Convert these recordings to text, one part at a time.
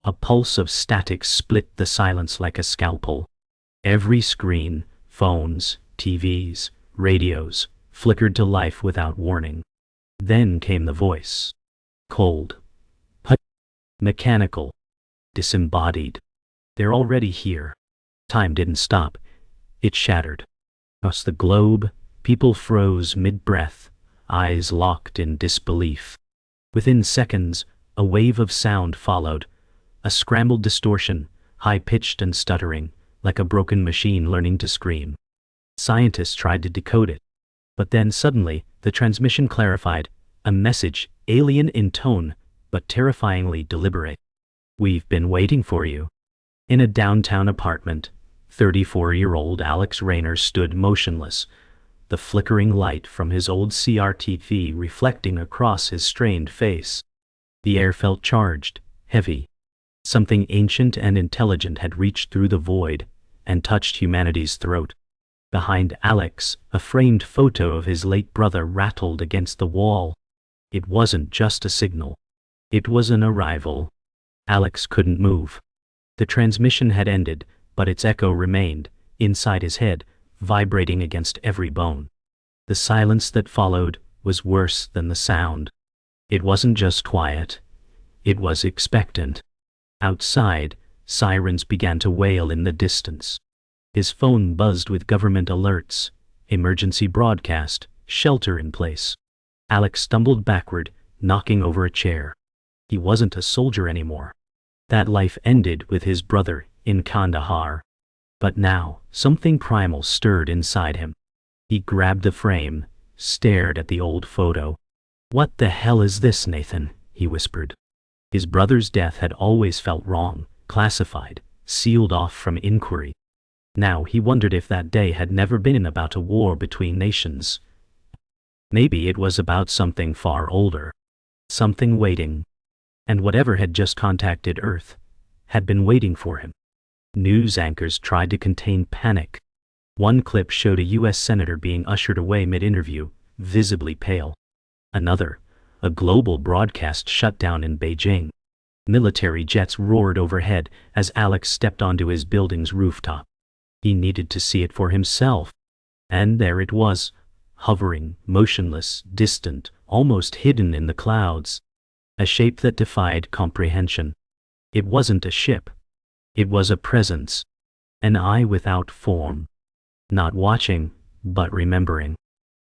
A pulse of static split the silence like a scalpel. Every screen, phones, TVs, radios, flickered to life without warning. Then came the voice. Cold. Mechanical. Disembodied. They're already here. Time didn't stop. It shattered. Across the globe, people froze mid-breath, eyes locked in disbelief. Within seconds, a wave of sound followed, a scrambled distortion, high-pitched and stuttering, like a broken machine learning to scream. Scientists tried to decode it. But then suddenly, the transmission clarified, a message, alien in tone, but terrifyingly deliberate. "We've been waiting for you." In a downtown apartment, 34-year-old Alex Rayner stood motionless, the flickering light from his old CRT reflecting across his strained face. The air felt charged, heavy. Something ancient and intelligent had reached through the void and touched humanity's throat. Behind Alex, a framed photo of his late brother rattled against the wall. It wasn't just a signal. It was an arrival. Alex couldn't move. The transmission had ended, but its echo remained, inside his head, vibrating against every bone. The silence that followed was worse than the sound. It wasn't just quiet. It was expectant. Outside, sirens began to wail in the distance. His phone buzzed with government alerts, emergency broadcast, shelter in place. Alex stumbled backward, knocking over a chair. He wasn't a soldier anymore. That life ended with his brother in Kandahar. But now, something primal stirred inside him. He grabbed the frame, stared at the old photo. "What the hell is this, Nathan?" he whispered. His brother's death had always felt wrong, classified, sealed off from inquiry. Now he wondered if that day had never been about a war between nations. Maybe it was about something far older. Something waiting. And whatever had just contacted Earth had been waiting for him. News anchors tried to contain panic. One clip showed a U.S. senator being ushered away mid-interview, visibly pale. Another, a global broadcast shut down in Beijing. Military jets roared overhead as Alex stepped onto his building's rooftop. He needed to see it for himself. And there it was, hovering, motionless, distant, almost hidden in the clouds. A shape that defied comprehension. It wasn't a ship. It was a presence. An eye without form. Not watching, but remembering.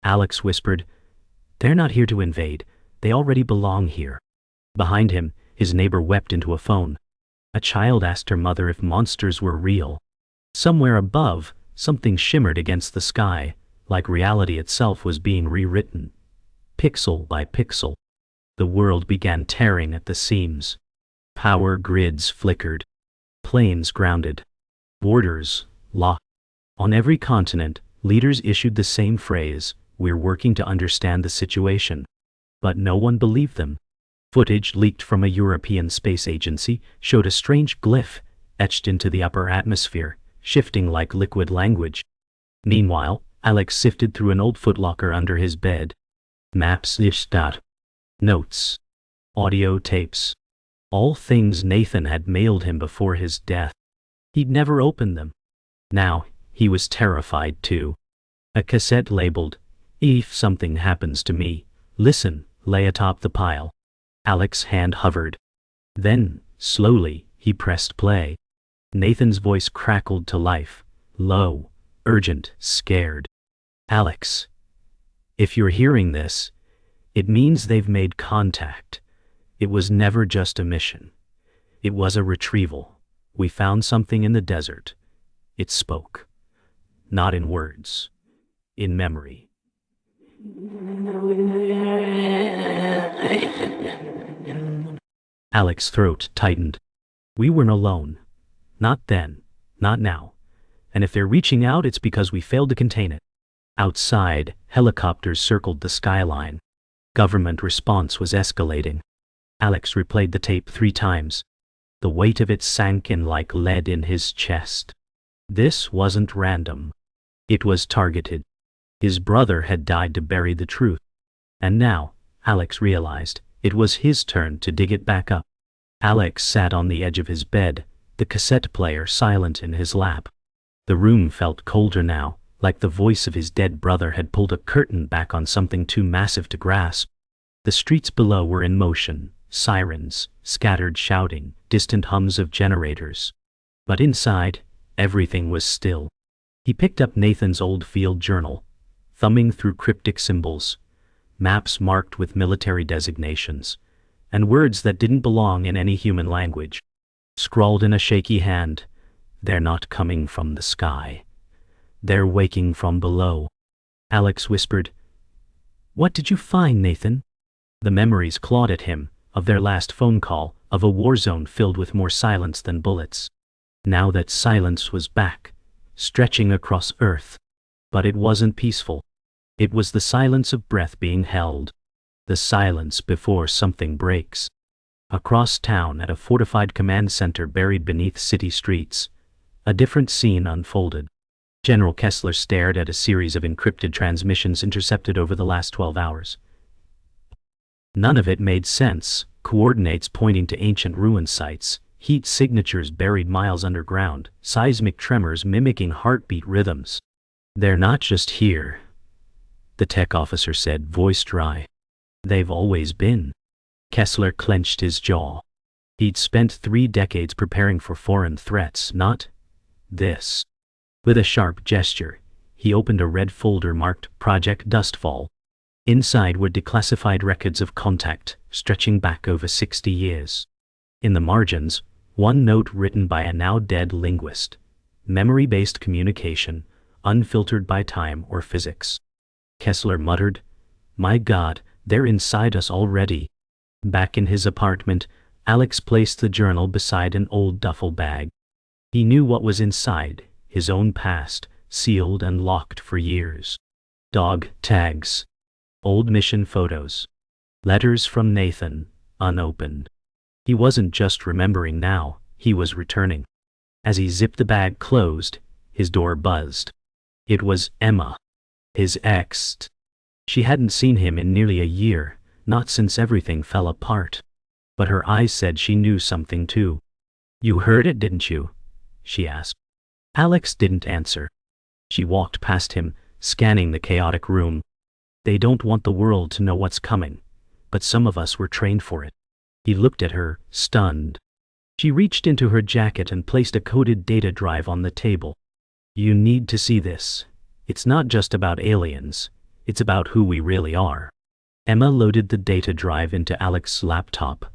Alex whispered, "They're not here to invade. They already belong here." Behind him, his neighbor wept into a phone. A child asked her mother if monsters were real. Somewhere above, something shimmered against the sky, like reality itself was being rewritten. Pixel by pixel. The world began tearing at the seams. Power grids flickered. Planes grounded. Borders locked. On every continent, leaders issued the same phrase, "We're working to understand the situation." But no one believed them. Footage leaked from a European space agency showed a strange glyph etched into the upper atmosphere, shifting like liquid language. Meanwhile, Alex sifted through an old footlocker under his bed. Maps, notes, audio tapes. All things Nathan had mailed him before his death. He'd never opened them. Now, he was terrified too. A cassette labeled, "If something happens to me, listen," lay atop the pile. Alex's hand hovered. Then, slowly, he pressed play. Nathan's voice crackled to life, low, urgent, scared. "Alex, if you're hearing this, it means they've made contact. It was never just a mission. It was a retrieval. We found something in the desert. It spoke. Not in words. In memory." Alex's throat tightened. We weren't alone. Not then. Not now. And if they're reaching out, it's because we failed to contain it. Outside, helicopters circled the skyline. Government response was escalating. Alex replayed the tape 3 times. The weight of it sank in like lead in his chest. This wasn't random. It was targeted. His brother had died to bury the truth. And now, Alex realized, it was his turn to dig it back up. Alex sat on the edge of his bed, the cassette player silent in his lap. The room felt colder now, like the voice of his dead brother had pulled a curtain back on something too massive to grasp. The streets below were in motion, sirens, scattered shouting, distant hums of generators. But inside, everything was still. He picked up Nathan's old field journal, thumbing through cryptic symbols, maps marked with military designations, and words that didn't belong in any human language. Scrawled in a shaky hand, "They're not coming from the sky. They're waking from below." Alex whispered, "What did you find, Nathan?" The memories clawed at him, of their last phone call, of a war zone filled with more silence than bullets. Now that silence was back, stretching across Earth. But it wasn't peaceful. It was the silence of breath being held. The silence before something breaks. Across town at a fortified command center buried beneath city streets, a different scene unfolded. General Kessler stared at a series of encrypted transmissions intercepted over the last 12 hours. None of it made sense, coordinates pointing to ancient ruin sites, heat signatures buried miles underground, seismic tremors mimicking heartbeat rhythms. "They're not just here," the tech officer said, voice dry. "They've always been." Kessler clenched his jaw. He'd spent 3 decades preparing for foreign threats, not this. With a sharp gesture, he opened a red folder marked Project Dustfall. Inside were declassified records of contact, stretching back over 60 years. In the margins, one note written by a now-dead linguist. Memory-based communication, unfiltered by time or physics. Kessler muttered, "My God, they're inside us already." Back in his apartment, Alex placed the journal beside an old duffel bag. He knew what was inside, his own past, sealed and locked for years. Dog tags. Old mission photos. Letters from Nathan, unopened. He wasn't just remembering now, he was returning. As he zipped the bag closed, his door buzzed. It was Emma, his ex. She hadn't seen him in nearly a year, not since everything fell apart. But her eyes said she knew something too. "You heard it, didn't you?" she asked. Alex didn't answer. She walked past him, scanning the chaotic room. "They don't want the world to know what's coming, but some of us were trained for it." He looked at her, stunned. She reached into her jacket and placed a coded data drive on the table. "You need to see this. It's not just about aliens, it's about who we really are." Emma loaded the data drive into Alex's laptop.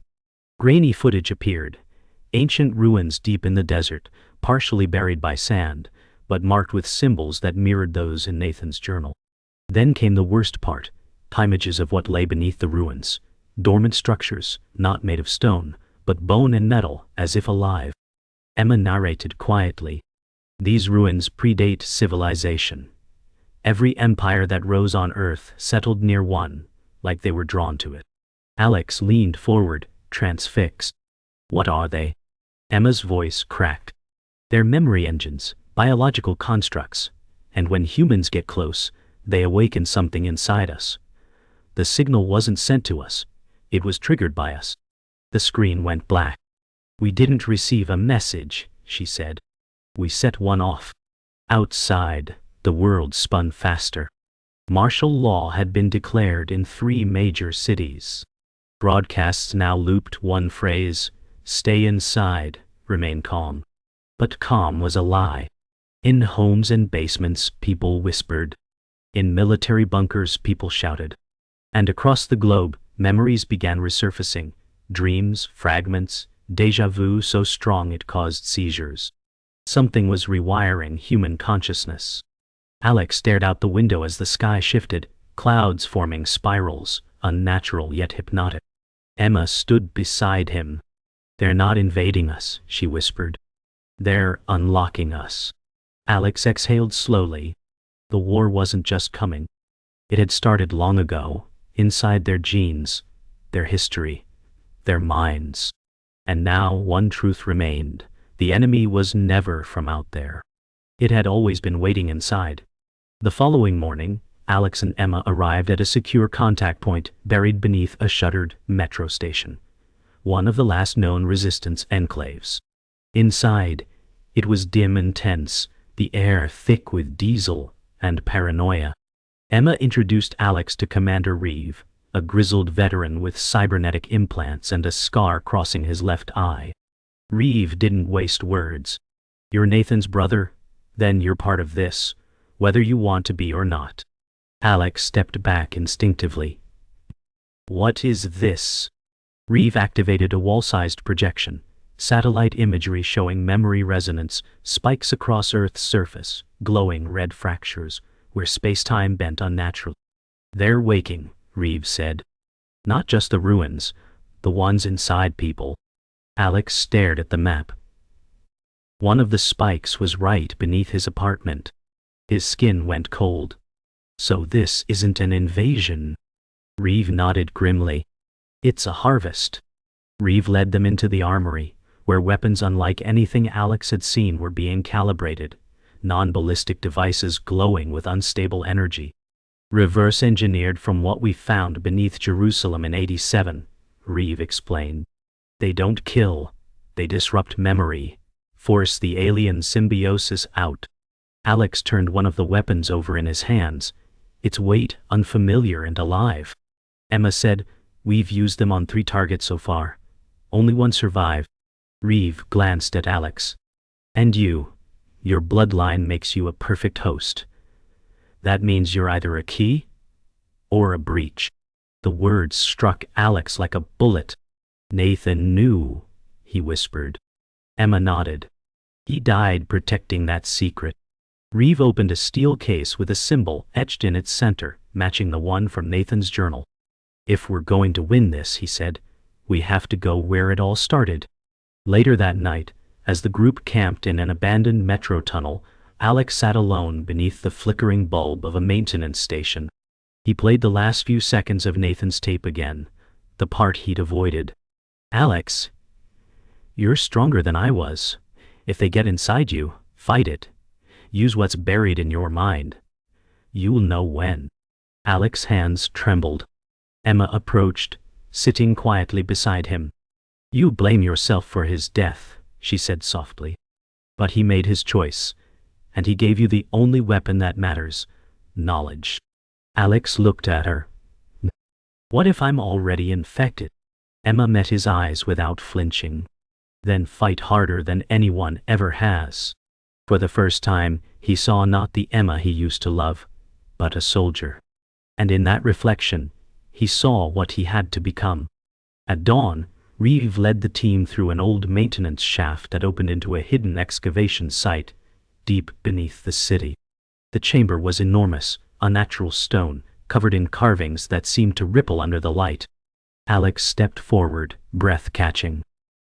Grainy footage appeared. Ancient ruins deep in the desert, partially buried by sand, but marked with symbols that mirrored those in Nathan's journal. Then came the worst part, images of what lay beneath the ruins. Dormant structures, not made of stone, but bone and metal, as if alive. Emma narrated quietly. "These ruins predate civilization. Every empire that rose on Earth settled near one, like they were drawn to it." Alex leaned forward, transfixed. "What are they?" Emma's voice cracked. "They're memory engines, biological constructs, and when humans get close, they awaken something inside us. The signal wasn't sent to us, it was triggered by us." The screen went black. "We didn't receive a message," she said. "We set one off." Outside, the world spun faster. Martial law had been declared in 3 major cities. Broadcasts now looped one phrase, "Stay inside, remain calm." But calm was a lie. In homes and basements, people whispered. In military bunkers, people shouted. And across the globe, memories began resurfacing, dreams, fragments, déjà vu so strong it caused seizures. Something was rewiring human consciousness. Alex stared out the window as the sky shifted, clouds forming spirals, unnatural yet hypnotic. Emma stood beside him. "They're not invading us," she whispered. "They're unlocking us." Alex exhaled slowly. The war wasn't just coming. It had started long ago, inside their genes, their history, their minds. And now one truth remained. The enemy was never from out there. It had always been waiting inside. The following morning, Alex and Emma arrived at a secure contact point buried beneath a shuttered metro station. one of the last known resistance enclaves. Inside, it was dim and tense, the air thick with diesel and paranoia. Emma introduced Alex to Commander Reeve, a grizzled veteran with cybernetic implants and a scar crossing his left eye. Reeve didn't waste words. "You're Nathan's brother? Then you're part of this, whether you want to be or not." Alex stepped back instinctively. "What is this?" Reeve activated a wall-sized projection, satellite imagery showing memory resonance, spikes across Earth's surface, glowing red fractures, where space-time bent unnaturally. "They're waking," Reeve said. "Not just the ruins, the ones inside people." Alex stared at the map. One of the spikes was right beneath his apartment. His skin went cold. "So this isn't an invasion?" Reeve nodded grimly. "It's a harvest." Reeve led them into the armory, where weapons unlike anything Alex had seen were being calibrated, non-ballistic devices glowing with unstable energy. "Reverse engineered from what we found beneath Jerusalem in '87, Reeve explained. "They don't kill, they disrupt memory, force the alien symbiosis out." Alex turned one of the weapons over in his hands, its weight unfamiliar and alive. Emma said, "We've used them on 3 targets so far. Only one survived." Reeve glanced at Alex. "And you, your bloodline makes you a perfect host. That means you're either a key or a breach." The words struck Alex like a bullet. "Nathan knew," he whispered. Emma nodded. "He died protecting that secret." Reeve opened a steel case with a symbol etched in its center, matching the one from Nathan's journal. "If we're going to win this," he said, "we have to go where it all started." Later that night, as the group camped in an abandoned metro tunnel, Alex sat alone beneath the flickering bulb of a maintenance station. He played the last few seconds of Nathan's tape again, the part he'd avoided. "Alex, you're stronger than I was. If they get inside you, fight it. Use what's buried in your mind. You'll know when." Alex's hands trembled. Emma approached, sitting quietly beside him. "You blame yourself for his death," she said softly. "But he made his choice, and he gave you the only weapon that matters, knowledge." Alex looked at her. "What if I'm already infected?" Emma met his eyes without flinching. "Then fight harder than anyone ever has." For the first time, he saw not the Emma he used to love, but a soldier. And in that reflection, he saw what he had to become. At dawn, Reeve led the team through an old maintenance shaft that opened into a hidden excavation site, deep beneath the city. The chamber was enormous, unnatural stone, covered in carvings that seemed to ripple under the light. Alex stepped forward, breath catching.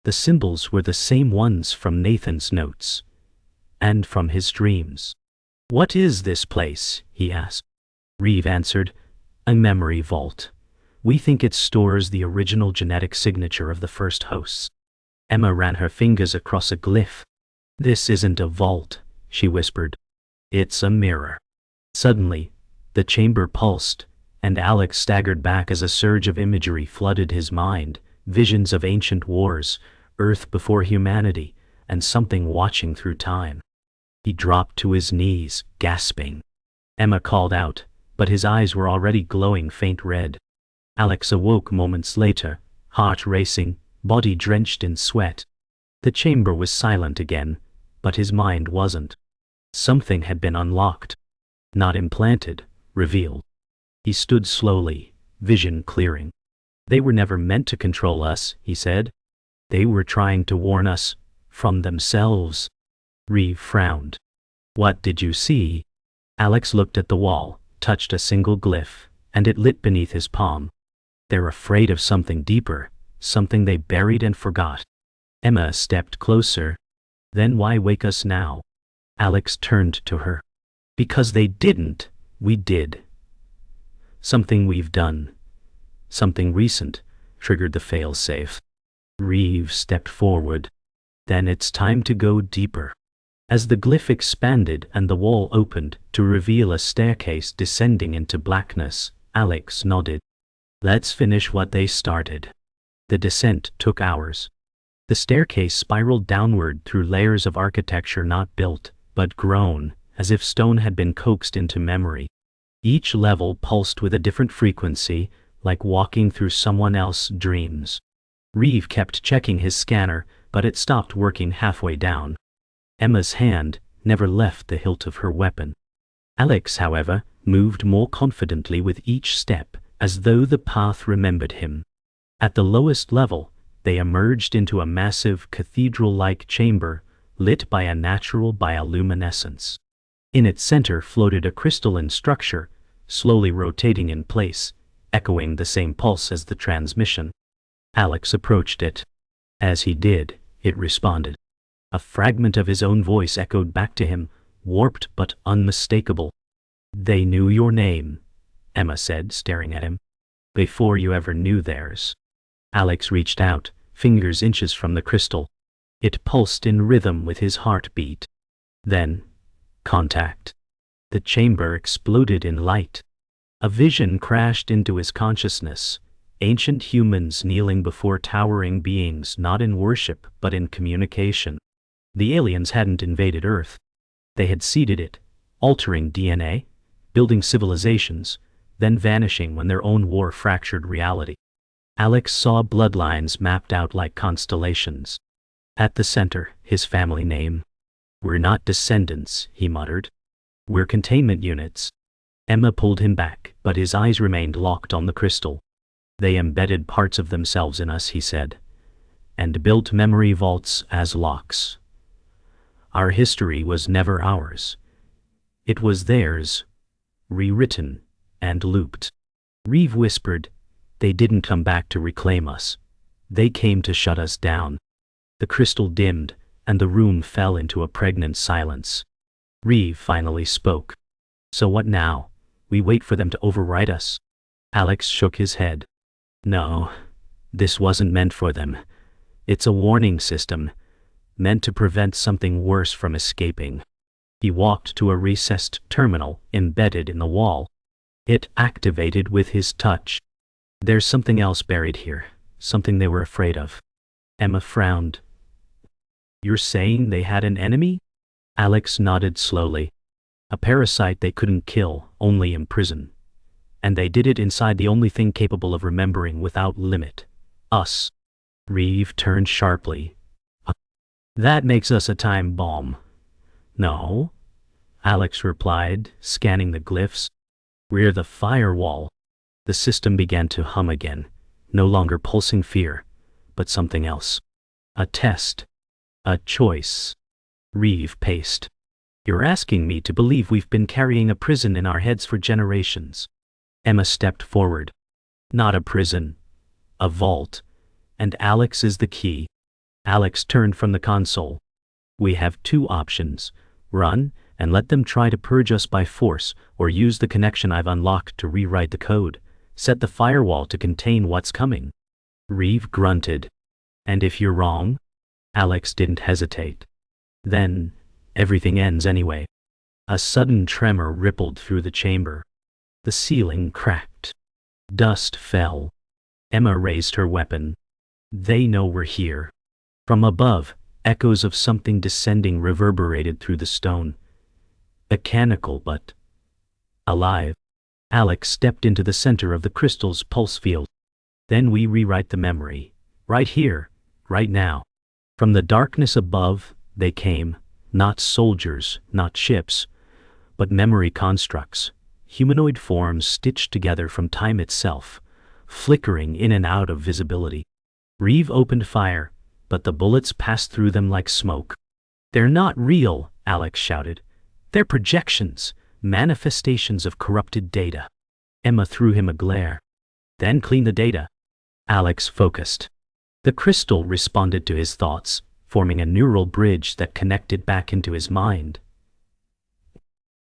The symbols were the same ones from Nathan's notes. And from his dreams. "What is this place?" he asked. Reeve answered, "A memory vault. We think it stores the original genetic signature of the first hosts." Emma ran her fingers across a glyph. "This isn't a vault," she whispered. "It's a mirror." Suddenly, the chamber pulsed, and Alex staggered back as a surge of imagery flooded his mind, visions of ancient wars, Earth before humanity, and something watching through time. He dropped to his knees, gasping. Emma called out, but his eyes were already glowing faint red. Alex awoke moments later, heart racing, body drenched in sweat. The chamber was silent again, but his mind wasn't. Something had been unlocked. Not implanted, revealed. He stood slowly, vision clearing. "They were never meant to control us," he said. "They were trying to warn us from themselves." Reeve frowned. "What did you see?" Alex looked at the wall, touched a single glyph, and it lit beneath his palm. "They're afraid of something deeper, something they buried and forgot." Emma stepped closer. "Then why wake us now?" Alex turned to her. "Because they didn't, we did. Something we've done, something recent, triggered the failsafe." Reeve stepped forward. "Then it's time to go deeper." As the glyph expanded and the wall opened to reveal a staircase descending into blackness, Alex nodded. "Let's finish what they started." The descent took hours. The staircase spiraled downward through layers of architecture not built, but grown, as if stone had been coaxed into memory. Each level pulsed with a different frequency, like walking through someone else's dreams. Reeve kept checking his scanner, but it stopped working halfway down. Emma's hand never left the hilt of her weapon. Alex, however, moved more confidently with each step, as though the path remembered him. At the lowest level, they emerged into a massive cathedral-like chamber, lit by a natural bioluminescence. In its center floated a crystalline structure, slowly rotating in place, echoing the same pulse as the transmission. Alex approached it. As he did, it responded. A fragment of his own voice echoed back to him, warped but unmistakable. "They knew your name," Emma said, staring at him. "Before you ever knew theirs." Alex reached out, fingers inches from the crystal. It pulsed in rhythm with his heartbeat. Then, contact. The chamber exploded in light. A vision crashed into his consciousness. Ancient humans kneeling before towering beings not in worship but in communication. The aliens hadn't invaded Earth. They had seeded it, altering DNA, building civilizations, then vanishing when their own war fractured reality. Alex saw bloodlines mapped out like constellations. At the center, his family name. "We're not descendants," he muttered. "We're containment units." Emma pulled him back, but his eyes remained locked on the crystal. "They embedded parts of themselves in us," he said, "and built memory vaults as locks. Our history was never ours. It was theirs, rewritten and looped." Reeve whispered, "They didn't come back to reclaim us. They came to shut us down." The crystal dimmed, and the room fell into a pregnant silence. Reeve finally spoke. "So what now? We wait for them to override us?" Alex shook his head. "No, this wasn't meant for them. It's a warning system, meant to prevent something worse from escaping." He walked to a recessed terminal embedded in the wall. It activated with his touch. "There's something else buried here, something they were afraid of." Emma frowned. "You're saying they had an enemy?" Alex nodded slowly. "A parasite they couldn't kill, only imprison. And they did it inside the only thing capable of remembering without limit. Us." Reeve turned sharply. "That makes us a time bomb." "No," Alex replied, scanning the glyphs. "We're the firewall." The system began to hum again, no longer pulsing fear, but something else. "A test. A choice." Reeve paced. "You're asking me to believe we've been carrying a prison in our heads for generations." Emma stepped forward. "Not a prison. A vault. And Alex is the key." Alex turned from the console. "We have two options. Run, and let them try to purge us by force, or use the connection I've unlocked to rewrite the code. Set the firewall to contain what's coming." Reeve grunted. "And if you're wrong?" Alex didn't hesitate. "Then, everything ends anyway." A sudden tremor rippled through the chamber. The ceiling cracked. Dust fell. Emma raised her weapon. "They know we're here." From above, echoes of something descending reverberated through the stone. Mechanical but alive. Alex stepped into the center of the crystal's pulse field. "Then we rewrite the memory. Right here, right now." From the darkness above, they came, not soldiers, not ships, but memory constructs, humanoid forms stitched together from time itself, flickering in and out of visibility. Reeve opened fire, but the bullets passed through them like smoke. "They're not real," Alex shouted. "They're projections, manifestations of corrupted data." Emma threw him a glare. "Then clean the data." Alex focused. The crystal responded to his thoughts, forming a neural bridge that connected back into his mind.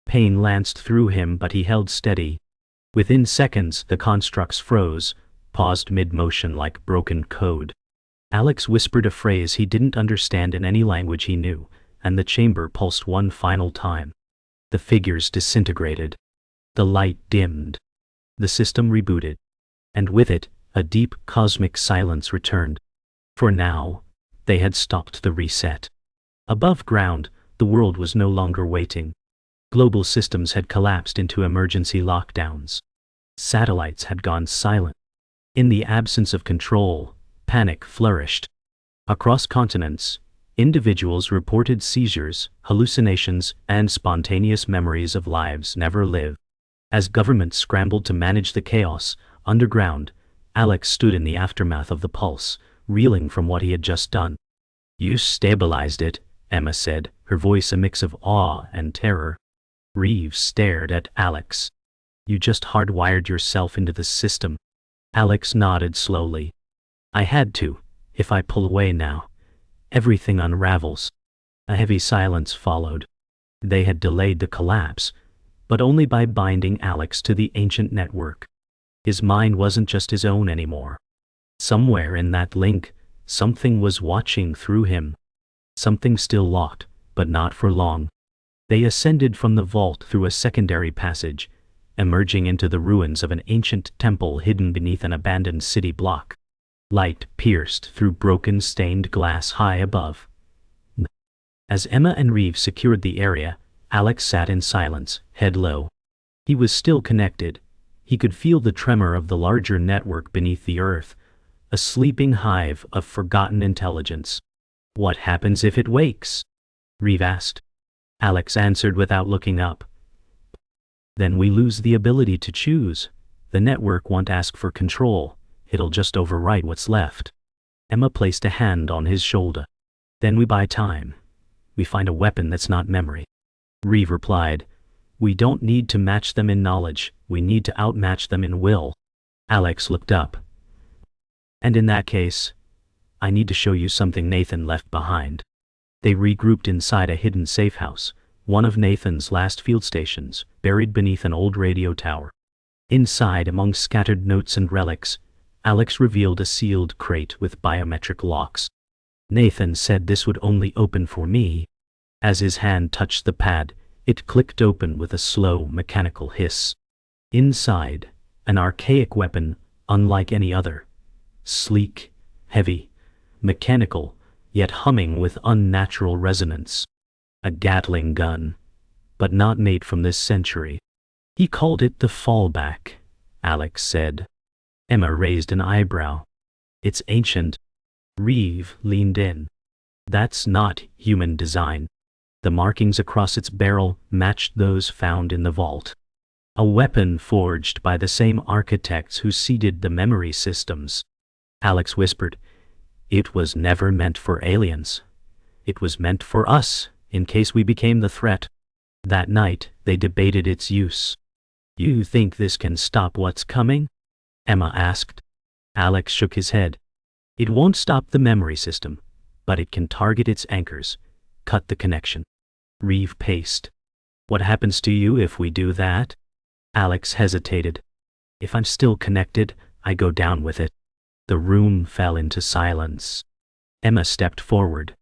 Pain lanced through him, but he held steady. Within seconds, the constructs froze, paused mid-motion like broken code. Alex whispered a phrase he didn't understand in any language he knew, and the chamber pulsed one final time. The figures disintegrated. The light dimmed. The system rebooted. And with it, A deep cosmic silence returned. For now, they had stopped the reset. Above ground, the world was no longer waiting. Global systems had collapsed into emergency lockdowns. Satellites had gone silent. In the absence of control, panic flourished. Across continents, individuals reported seizures, hallucinations, and spontaneous memories of lives never lived. As governments scrambled to manage the chaos, underground, Alex stood in the aftermath of the pulse, reeling from what he had just done. "You stabilized it," Emma said, her voice a mix of awe and terror. Reeves stared at Alex. "You just hardwired yourself into the system." Alex nodded slowly. "I had to. If I pull away now, everything unravels." A heavy silence followed. They had delayed the collapse, but only by binding Alex to the ancient network. His mind wasn't just his own anymore. Somewhere in that link, something was watching through him. Something still locked, but not for long. They ascended from the vault through a secondary passage, emerging into the ruins of an ancient temple hidden beneath an abandoned city block. Light pierced through broken stained glass high above. As Emma and Reeves secured the area, Alex sat in silence, head low. He was still connected. He could feel the tremor of the larger network beneath the earth, a sleeping hive of forgotten intelligence. "What happens if it wakes?" Reeves asked. Alex answered without looking up. "Then we lose the ability to choose. The network won't ask for control. It'll just overwrite what's left." Emma placed a hand on his shoulder. "Then we buy time. We find a weapon that's not memory." Reeve replied, "We don't need to match them in knowledge, we need to outmatch them in will." Alex looked up. "And in that case, I need to show you something Nathan left behind." They regrouped inside a hidden safe house, one of Nathan's last field stations, buried beneath an old radio tower. Inside, among scattered notes and relics, Alex revealed a sealed crate with biometric locks. "Nathan said this would only open for me." As his hand touched the pad, it clicked open with a slow, mechanical hiss. Inside, an archaic weapon, unlike any other. Sleek, heavy, mechanical, yet humming with unnatural resonance. A Gatling gun, but not made from this century. "He called it the fallback," Alex said. Emma raised an eyebrow. "It's ancient." Reeve leaned in. "That's not human design." The markings across its barrel matched those found in the vault. A weapon forged by the same architects who seeded the memory systems. Alex whispered, "It was never meant for aliens. It was meant for us, in case we became the threat." That night, they debated its use. "You think this can stop what's coming?" Emma asked. Alex shook his head. "It won't stop the memory system, but it can target its anchors, cut the connection." Reeve paced. "What happens to you if we do that?" Alex hesitated. "If I'm still connected, I go down with it." The room fell into silence. Emma stepped forward.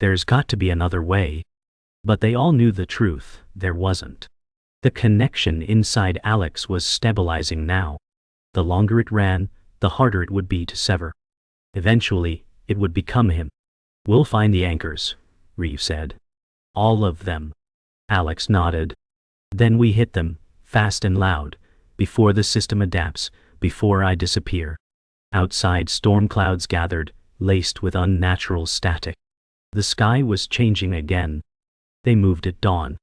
"There's got to be another way." But they all knew the truth, there wasn't. The connection inside Alex was stabilizing now. The longer it ran, the harder it would be to sever. Eventually, it would become him. "We'll find the anchors," Reeve said. "All of them." Alex nodded. "Then we hit them, fast and loud, before the system adapts, before I disappear." Outside, storm clouds gathered, laced with unnatural static. The sky was changing again. They moved at dawn.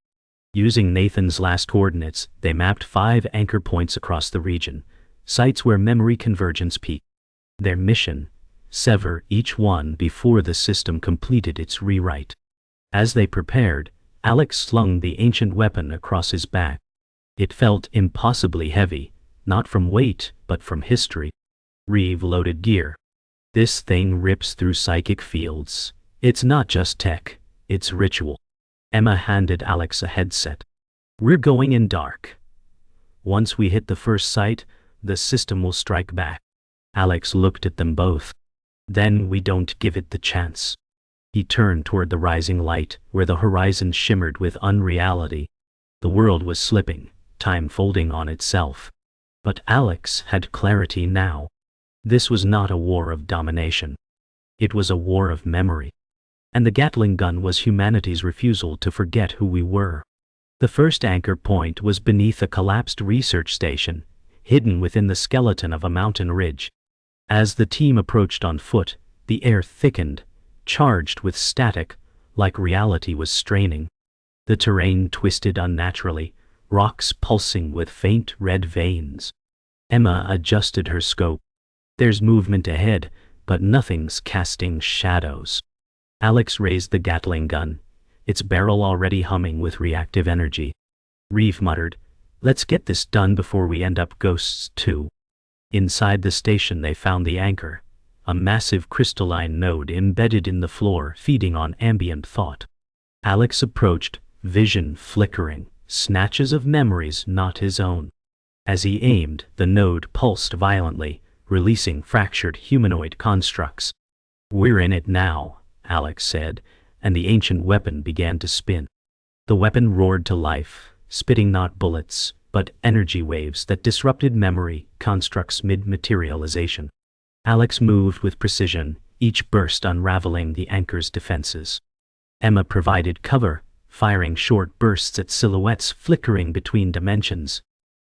Using Nathan's last coordinates, they mapped 5 anchor points across the region, sites where memory convergence peaked. Their mission: sever each one before the system completed its rewrite. As they prepared, Alex slung the ancient weapon across his back. It felt impossibly heavy, not from weight, but from history. Reeve loaded gear. "This thing rips through psychic fields. It's not just tech, it's ritual." Emma handed Alex a headset. "We're going in dark. Once we hit the first site, the system will strike back." Alex looked at them both. "Then we don't give it the chance." He turned toward the rising light, where the horizon shimmered with unreality. The world was slipping, time folding on itself. But Alex had clarity now. This was not a war of domination. It was a war of memory. And the Gatling gun was humanity's refusal to forget who we were. The first anchor point was beneath a collapsed research station, hidden within the skeleton of a mountain ridge. As the team approached on foot, the air thickened, charged with static, like reality was straining. The terrain twisted unnaturally, rocks pulsing with faint red veins. Emma adjusted her scope. There's movement ahead, but nothing's casting shadows. Alex raised the Gatling gun, its barrel already humming with reactive energy. Reeve muttered, "Let's get this done before we end up ghosts too." Inside the station they found the anchor, a massive crystalline node embedded in the floor feeding on ambient thought. Alex approached, vision flickering, snatches of memories not his own. As he aimed, the node pulsed violently, releasing fractured humanoid constructs. "We're in it now," Alex said, and the ancient weapon began to spin. The weapon roared to life, spitting not bullets, but energy waves that disrupted memory constructs mid-materialization. Alex moved with precision, each burst unraveling the anchor's defenses. Emma provided cover, firing short bursts at silhouettes flickering between dimensions.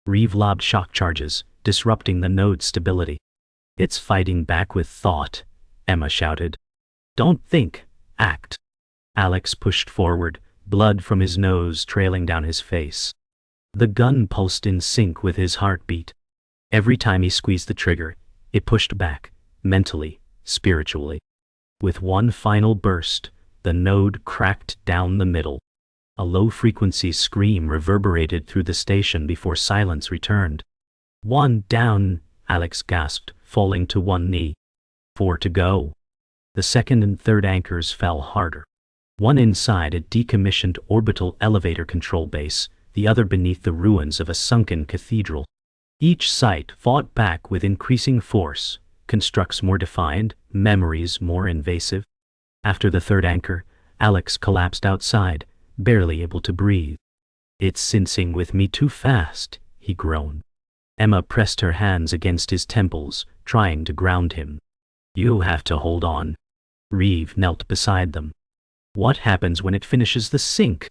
Reeve lobbed shock charges, disrupting the node's stability. "It's fighting back with thought," Emma shouted. "Don't think, act." Alex pushed forward, blood from his nose trailing down his face. The gun pulsed in sync with his heartbeat. Every time he squeezed the trigger, it pushed back, mentally, spiritually. With one final burst, the node cracked down the middle. A low-frequency scream reverberated through the station before silence returned. "One down," Alex gasped, falling to one knee. 4 to go. The second and third anchors fell harder. One inside a decommissioned orbital elevator control base, the other beneath the ruins of a sunken cathedral. Each site fought back with increasing force, constructs more defined, memories more invasive. After the third anchor, Alex collapsed outside, barely able to breathe. "It's syncing with me too fast," he groaned. Emma pressed her hands against his temples, trying to ground him. "You have to hold on." Reeve knelt beside them. "What happens when it finishes the sync?"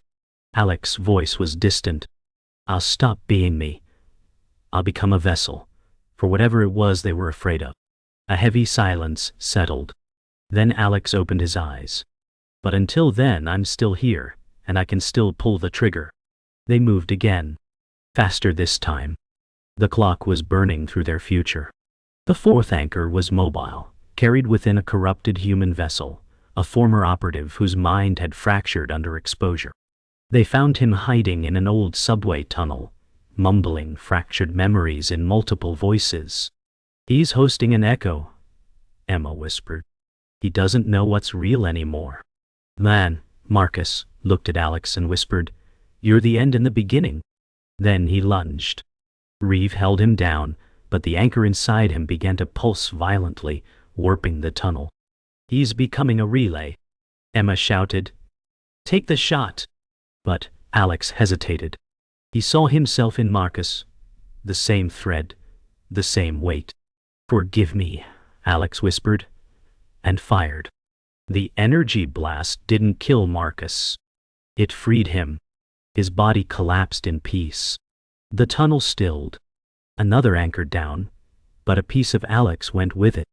Alex's voice was distant. "I'll stop being me. I'll become a vessel, for whatever it was they were afraid of." A heavy silence settled. Then Alex opened his eyes. "But until then I'm still here, and I can still pull the trigger." They moved again. Faster this time. The clock was burning through their future. The fourth anchor was mobile, carried within a corrupted human vessel, a former operative whose mind had fractured under exposure. They found him hiding in an old subway tunnel, mumbling fractured memories in multiple voices. "He's hosting an echo," Emma whispered. "He doesn't know what's real anymore." "Man," Marcus looked at Alex and whispered, "You're the end and the beginning." Then he lunged. Reeve held him down, but the anchor inside him began to pulse violently, warping the tunnel. "He's becoming a relay," Emma shouted. "Take the shot." But Alex hesitated. He saw himself in Marcus, the same thread, the same weight. "Forgive me," Alex whispered, and fired. The energy blast didn't kill Marcus. It freed him. His body collapsed in peace. The tunnel stilled. Another anchor down, but a piece of Alex went with it.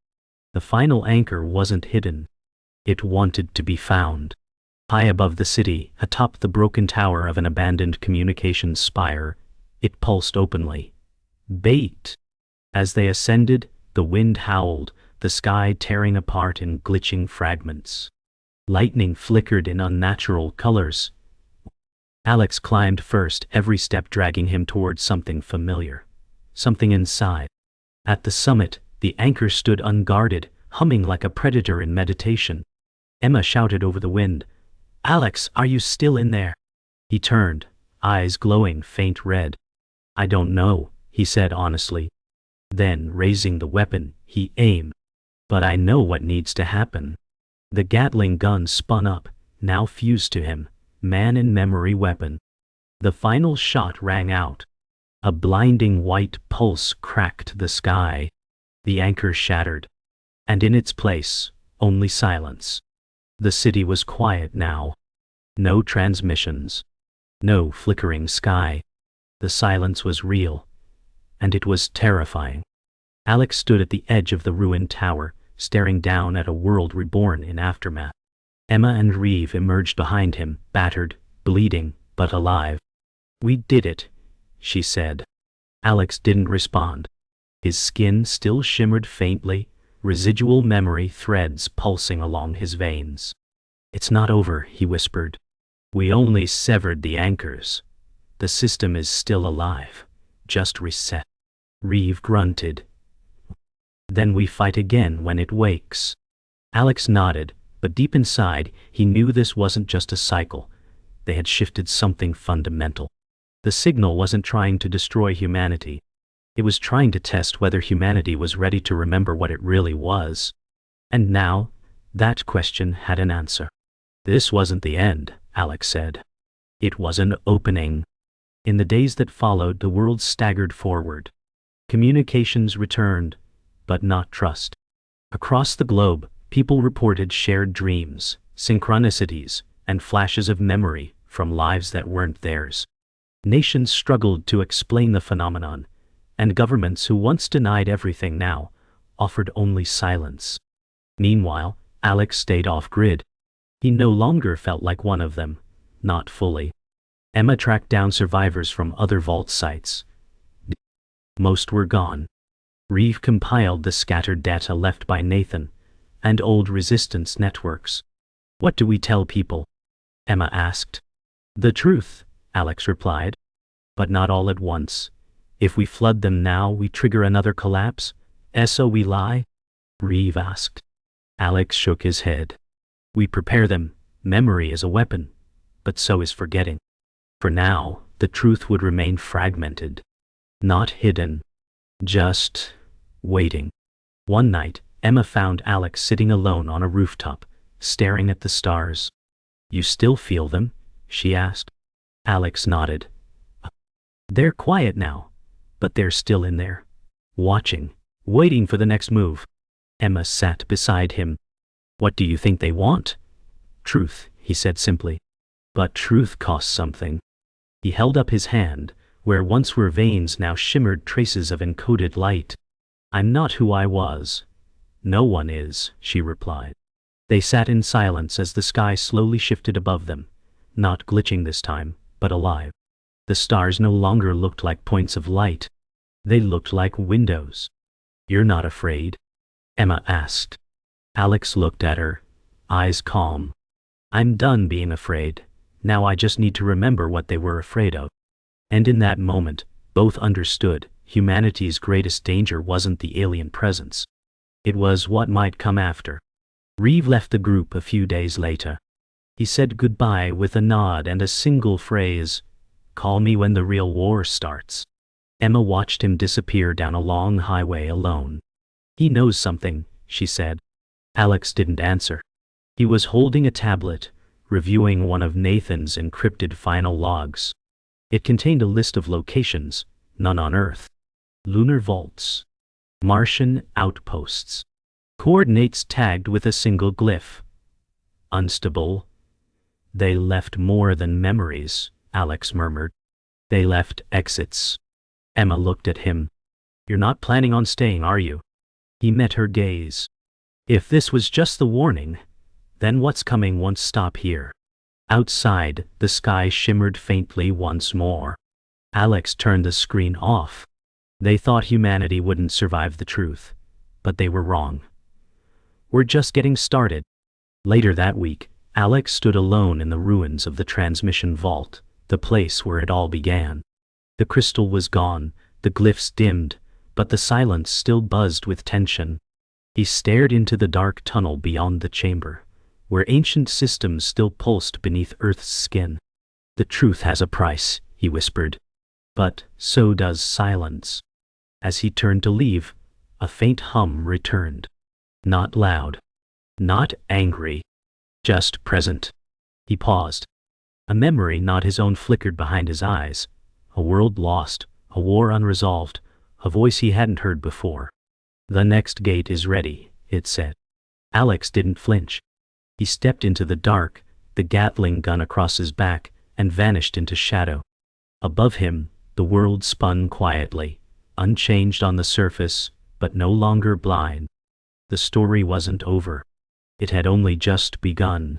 The final anchor wasn't hidden. It wanted to be found. High above the city, atop the broken tower of an abandoned communications spire, it pulsed openly. Bait! As they ascended, the wind howled, the sky tearing apart in glitching fragments. Lightning flickered in unnatural colors. Alex climbed first, every step dragging him towards something familiar. Something inside. At the summit, the anchor stood unguarded, humming like a predator in meditation. Emma shouted over the wind, "Alex, are you still in there?" He turned, eyes glowing faint red. "I don't know," he said honestly. Then, raising the weapon, he aimed. "But I know what needs to happen." The Gatling gun spun up, now fused to him, man-in-memory weapon. The final shot rang out. A blinding white pulse cracked the sky. The anchor shattered. And in its place, only silence. The city was quiet now. No transmissions. No flickering sky. The silence was real. And it was terrifying. Alex stood at the edge of the ruined tower, staring down at a world reborn in aftermath. Emma and Reeve emerged behind him, battered, bleeding, but alive. "We did it," she said. Alex didn't respond. His skin still shimmered faintly, residual memory threads pulsing along his veins. "It's not over," he whispered. "We only severed the anchors. The system is still alive. Just reset." Reeve grunted. "Then we fight again when it wakes." Alex nodded, but deep inside, he knew this wasn't just a cycle. They had shifted something fundamental. The signal wasn't trying to destroy humanity. It was trying to test whether humanity was ready to remember what it really was. And now, that question had an answer. "This wasn't the end," Alex said. "It was an opening." In the days that followed, the world staggered forward. Communications returned, but not trust. Across the globe, people reported shared dreams, synchronicities, and flashes of memory from lives that weren't theirs. Nations struggled to explain the phenomenon, and governments who once denied everything now offered only silence. Meanwhile, Alex stayed off-grid. He no longer felt like one of them, not fully. Emma tracked down survivors from other vault sites. Most were gone. Reeve compiled the scattered data left by Nathan and old resistance networks. "What do we tell people?" Emma asked. "The truth," Alex replied. "But not all at once. If we flood them now, we trigger another collapse? So we lie?" Reeve asked. Alex shook his head. "We prepare them. Memory is a weapon, but so is forgetting. For now, the truth would remain fragmented. Not hidden. Just waiting." One night, Emma found Alex sitting alone on a rooftop, staring at the stars. "You still feel them?" she asked. Alex nodded. "They're quiet now, but they're still in there. Watching, waiting for the next move." Emma sat beside him. "What do you think they want?" "Truth," he said simply. "But truth costs something." He held up his hand, where once were veins now shimmered traces of encoded light. "I'm not who I was." "No one is," she replied. They sat in silence as the sky slowly shifted above them, not glitching this time, but alive. The stars no longer looked like points of light. They looked like windows. "You're not afraid?" Emma asked. Alex looked at her, eyes calm. "I'm done being afraid. Now I just need to remember what they were afraid of." And in that moment, both understood humanity's greatest danger wasn't the alien presence. It was what might come after. Reeve left the group a few days later. He said goodbye with a nod and a single phrase, "Call me when the real war starts." Emma watched him disappear down a long highway alone. "He knows something," she said. Alex didn't answer. He was holding a tablet, reviewing one of Nathan's encrypted final logs. It contained a list of locations, none on Earth. Lunar vaults. Martian outposts. Coordinates tagged with a single glyph. Unstable. "They left more than memories," Alex murmured. "They left exits." Emma looked at him. "You're not planning on staying, are you?" He met her gaze. "If this was just the warning, then what's coming won't stop here." Outside, the sky shimmered faintly once more. Alex turned the screen off. They thought humanity wouldn't survive the truth, but they were wrong. "We're just getting started." Later that week, Alex stood alone in the ruins of the transmission vault, the place where it all began. The crystal was gone, the glyphs dimmed, but the silence still buzzed with tension. He stared into the dark tunnel beyond the chamber, where ancient systems still pulsed beneath Earth's skin. "The truth has a price," he whispered. "But so does silence." As he turned to leave, a faint hum returned. Not loud. Not angry. Just present. He paused. A memory not his own flickered behind his eyes. A world lost, a war unresolved, a voice he hadn't heard before. The next gate is ready, it said. Alex didn't flinch. He stepped into the dark, the Gatling gun across his back, and vanished into shadow. Above him, the world spun quietly, unchanged on the surface, but no longer blind. The story wasn't over. It had only just begun.